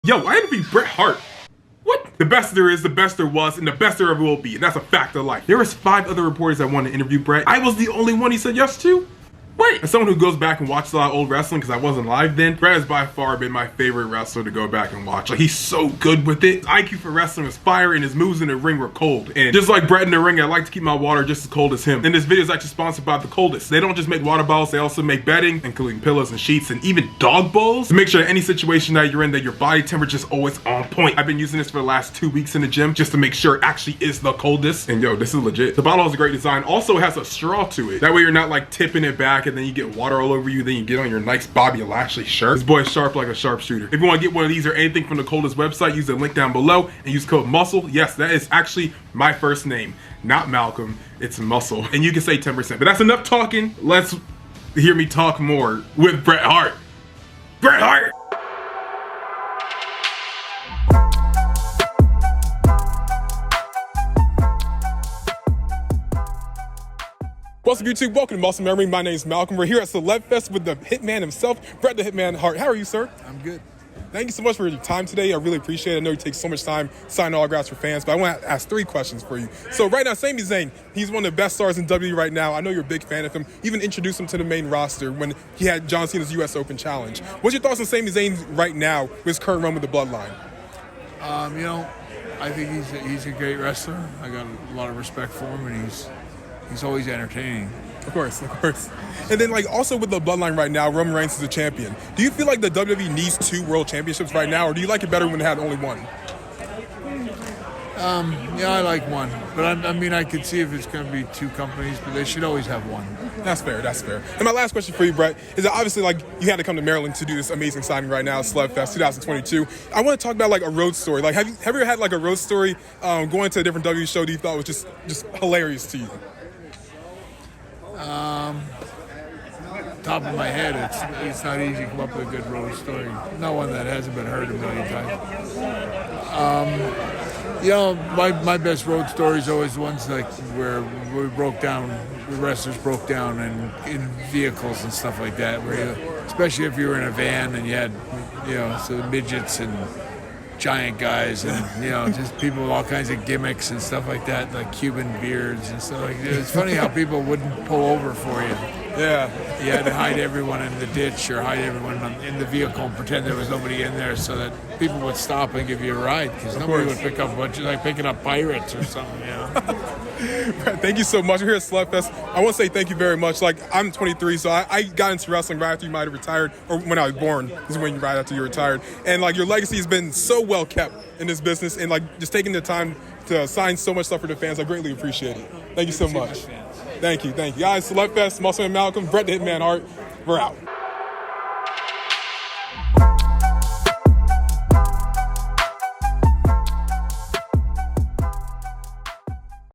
Yo, I interviewed Bret Hart. What? The best there is, the best there was, and the best there ever will be, and that's a fact of life. There was 5 other reporters that wanted to interview Bret. I was the only one he said yes to. Wait, as someone who goes back and watches a lot of old wrestling because I wasn't live then, Bret has by far been my favorite wrestler to go back and watch. Like, he's so good with it. His IQ for wrestling was fire, and his moves in the ring were cold. And just like Bret in the ring, I like to keep my water just as cold as him. And this video is actually sponsored by The Coldest. They don't just make water bottles, they also make bedding, including pillows and sheets, and even dog bowls, to make sure that any situation that you're in, that your body temperature is always on point. I've been using this for the last 2 weeks in the gym just to make sure it actually is The Coldest. And yo, this is legit. The bottle has a great design. Also has a straw to it. That way you're not like tipping it back and then you get water all over you, then you get on your nice Bobby Lashley shirt. This boy is sharp like a sharpshooter. If you want to get one of these or anything from the Coldest website, use the link down below and use code MUSCLE. Yes, that is actually my first name, not Malcolm. It's Muscle. And you can say 10%. But that's enough talking. Let's hear me talk more with Bret Hart. Bret Hart! What's up, YouTube? Welcome to Muscle Memory. My name is Malcolm. We're here at Celeb Fest with the Hitman himself, Bret the Hitman Hart. How are you, sir? I'm good. Thank you so much for your time today. I really appreciate it. I know you take so much time signing autographs for fans, but I want to ask 3 questions for you. So right now, Sami Zayn, he's one of the best stars in WWE right now. I know you're a big fan of him. You even introduced him to the main roster when he had John Cena's US Open Challenge. What's your thoughts on Sami Zayn right now with his current run with the Bloodline? I think he's a great wrestler. I got a lot of respect for him, and he's always entertaining. Of course. And then, like, also with the Bloodline right now, Roman Reigns is a champion. Do you feel like the WWE needs 2 world championships right now, or do you like it better when it had only 1? Yeah, I like 1, but I could see if it's going to be 2 companies, but they should always have 1. That's fair. And my last question for you, Bret, is that obviously, like, you had to come to Maryland to do this amazing signing right now, Celeb Fest 2022. I want to talk about, like, a road story. Like, have you ever had, like, a road story going to a different WWE show that you thought was just hilarious to you? Top of my head, it's not easy to come up with a good road story. Not one that hasn't been heard a million times. My best road stories are always the ones like where the wrestlers broke down in vehicles and stuff like that. Especially if you were in a van and you had, some midgets and giant guys and just people with all kinds of gimmicks and stuff like that, like Cuban beards and stuff like that. It's funny how people wouldn't pull over for you. Yeah. You had to hide everyone in the ditch or hide everyone in the vehicle and pretend there was nobody in there so that people would stop and give you a ride, because nobody would pick up like picking up pirates or something. Thank you so much. We're here at Celeb Fest. I want to say thank you very much. Like, I'm 23, so I got into wrestling right after you might have retired, or when I was born is right after you retired. And like, your legacy has been so well kept in this business, and like just taking the time to sign so much stuff for the fans, I greatly appreciate it. Thank you so much. Thank you. Guys, Celeb Fest, Muscle and Malcolm, Bret the Hitman Hart. We're out.